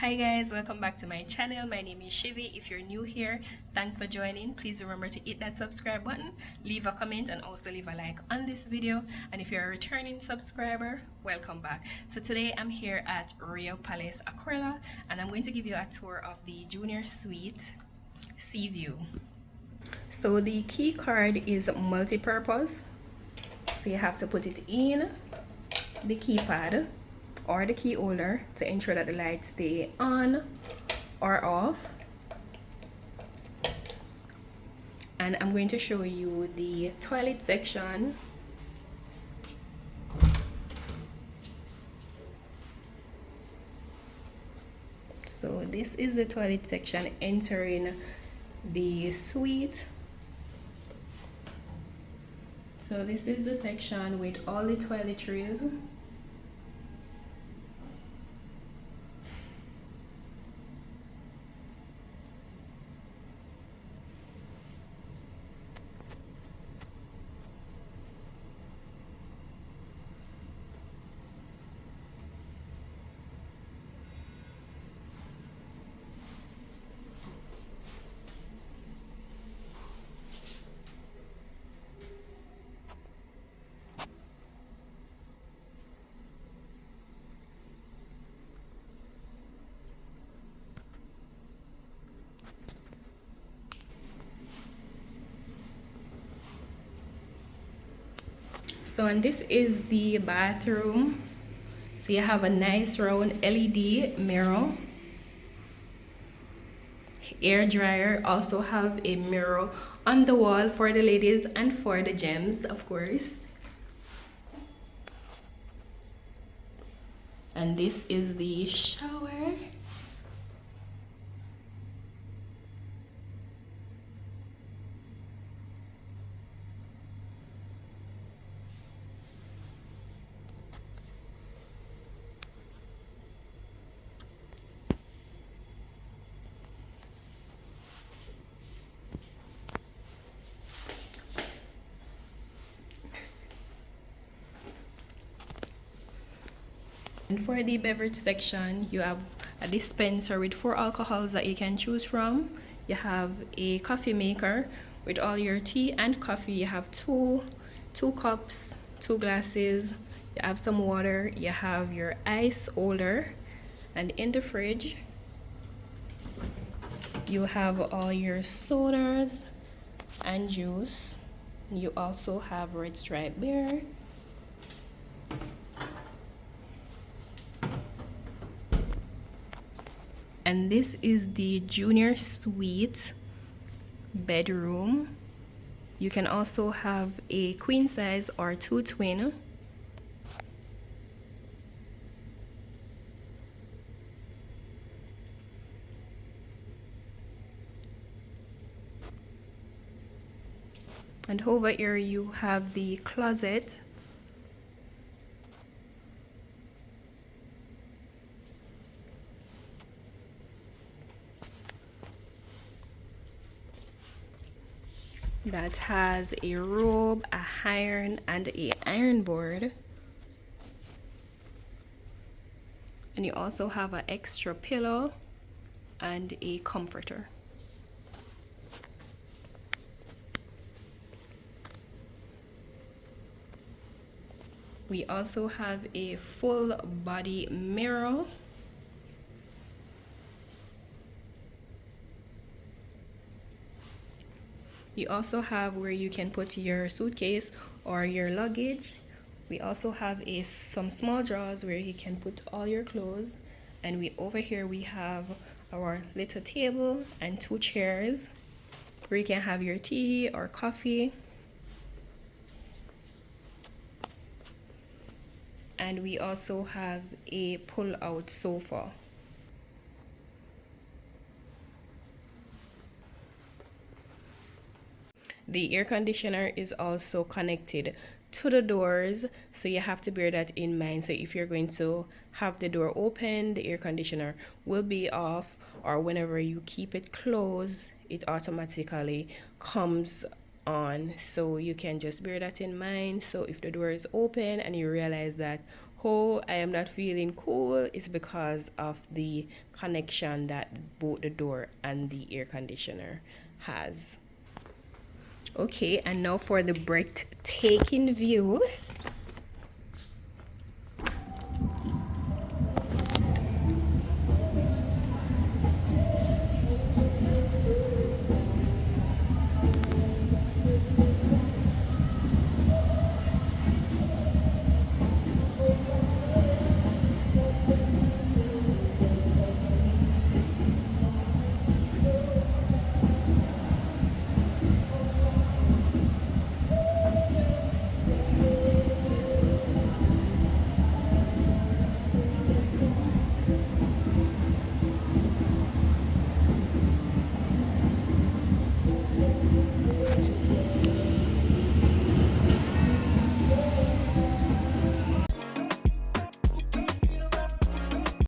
Hi guys, welcome back to my channel. My name is Shivi. If you're new here, thanks for joining. Please remember to hit that subscribe button, leave a comment, and also leave a like on this video. And if you're a returning subscriber, welcome back. So today I'm here at Royal Palace Aquarelle, and I'm going to give you a tour of the Junior Suite Sea View. So the key card is multi-purpose, so you have to put it in the keypad or the key holder to ensure that the lights stay on or off. And I'm going to show you the toilet section. So this is the toilet section entering the suite. So this is the section with all the toiletries. So, and this is the bathroom. So you have a nice round LED mirror, air dryer, also have a mirror on the wall for the ladies and for the gems, of course. And this is the shower. And for the beverage section, you have a dispenser with 4 alcohols that you can choose from. You have a coffee maker with all your tea and coffee. You have two cups, 2 glasses. You have some water. You have your ice holder. And in the fridge, you have all your sodas and juice. You also have Red Stripe beer. And this is the Junior Suite bedroom. You can also have a queen size or 2 twin. And over here you have the closet. That has a robe, a iron, and a iron board. And you also have an extra pillow and a comforter. We also have a full body mirror. You also have where you can put your suitcase or your luggage. We also have some small drawers where you can put all your clothes. And over here we have our little table and 2 chairs where you can have your tea or coffee. And we also have a pull-out sofa. The air conditioner is also connected to the doors, so you have to bear that in mind. So if you're going to have the door open, the air conditioner will be off, or whenever you keep it closed, it automatically comes on. So you can just bear that in mind. So if the door is open and you realize that, How I am not feeling cool is because of the connection that both the door and the air conditioner has. Okay, and now for the breathtaking view.